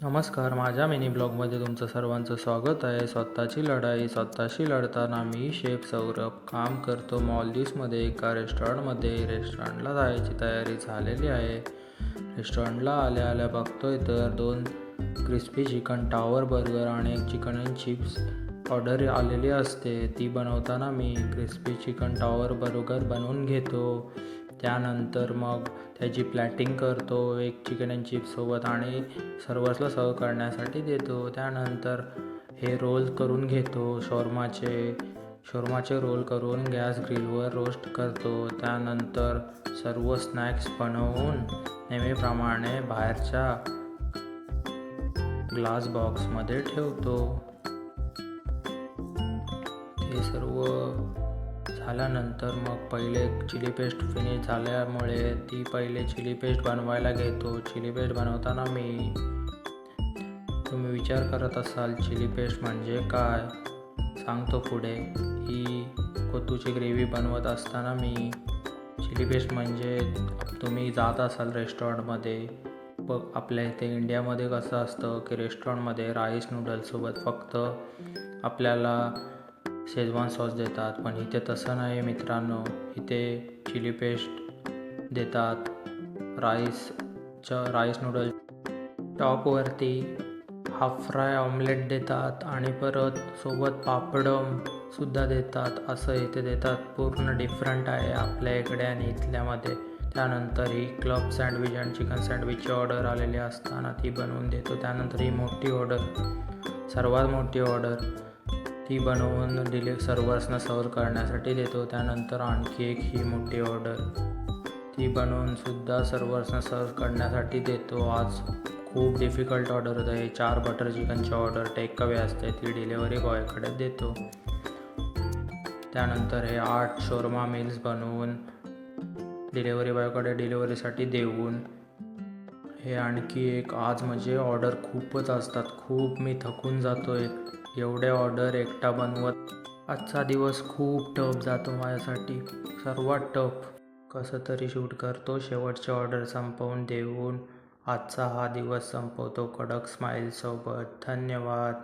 नमस्कार, माझ्या मिनी ब्लॉगमध्ये तुमचं सर्वांचं स्वागत आहे. स्वतःची लढाई स्वतःशी लढताना मी शेफ सौरभ काम करतो मॉलदीव्समध्ये एका रेस्टॉरंटमध्ये. रेस्टॉरंटला जायची तयारी झालेली आहे. रेस्टॉरंटला आल्या आल्या बघतोय तर 2 क्रिस्पी चिकन टावर बर्गर आणि एक चिकन अँड चिप्स ऑर्डर आलेली असते. ती बनवताना मी क्रिस्पी चिकन टावर बर्गर बनवून घेतो. त्यानंतर मग त्याची प्लॅटिंग करतो एक चिकन अँड चिप्ससोबत आणि सर्व्हर्सला सर्व करण्यासाठी देतो. त्यानंतर हे रोल करून घेतो. शॉर्माचे रोल करून गॅस ग्रिलवर रोस्ट करतो. त्यानंतर सर्व स्नॅक्स बनवून नेहमीप्रमाणे बाहेरच्या ग्लास बॉक्समध्ये ठेवतो. हे सर्व झाल्यानंतर मग पहिले चिली पेस्ट फिनिश झाल्यामुळे ती पहिले चिली पेस्ट बनवायला घेतो. चिली पेस्ट बनवताना तुम्ही विचार करत असाल चिली पेस्ट म्हणजे काय, सांगतो पुढे. ही कोथूची ग्रेव्ही बनवत असताना मी चिली पेस्ट म्हणजे तुम्ही जात असाल रेस्टॉरंटमध्ये, आपल्या इथे इंडियामध्ये कसं असतं की रेस्टॉरंटमध्ये राईस नूडल्ससोबत फक्त आपल्याला शेजवान सॉस देतात, पण इथे तसं नाही मित्रांनो. इथे चिली पेस्ट देतात. राईस नूडल टॉपवरती हाफ फ्राय ऑमलेट देतात आणि परत सोबत पापडसुद्धा देतात. असं इथे देतात. पूर्ण डिफरंट आहे आपल्या इकडे आणि इथल्यामध्ये. त्यानंतर ही क्लब सँडविच आणि चिकन सँडविचची ऑर्डर आलेली असताना ती बनवून देतो. त्यानंतर ही मोठी ऑर्डर, सर्वात मोठी ऑर्डर, ती बनवून सर्व्हर्सना सर्व करण्यासाठी देतो. त्यानंतर आणखी एक ही मोठी ऑर्डर, ती बनवूनसुद्धा सर्व्हर्सना सर्व करण्यासाठी देतो. आज खूप डिफिकल्ट ऑर्डर होतं. हे 4 बटर चिकनची ऑर्डर टेक अवे असते, ती डिलेवरी बॉयकडे देतो. त्यानंतर हे 8 शोरमा मील्स बनवून डिलेवरी बॉयकडे डिलेवरीसाठी देऊन, हे आणखी एक. आज म्हणजे ऑर्डर खूपच असतात. खूप मी थकून जातो एवढे ऑर्डर एकटा बनवत. आजचा दिवस खूप टफ जातो माझ्यासाठी, सर्वात टफ. कसं तरी शूट करतो. शेवटचे ऑर्डर संपवून देऊन आजचा हा दिवस संपवतो कडक स्माईलसोबत. धन्यवाद.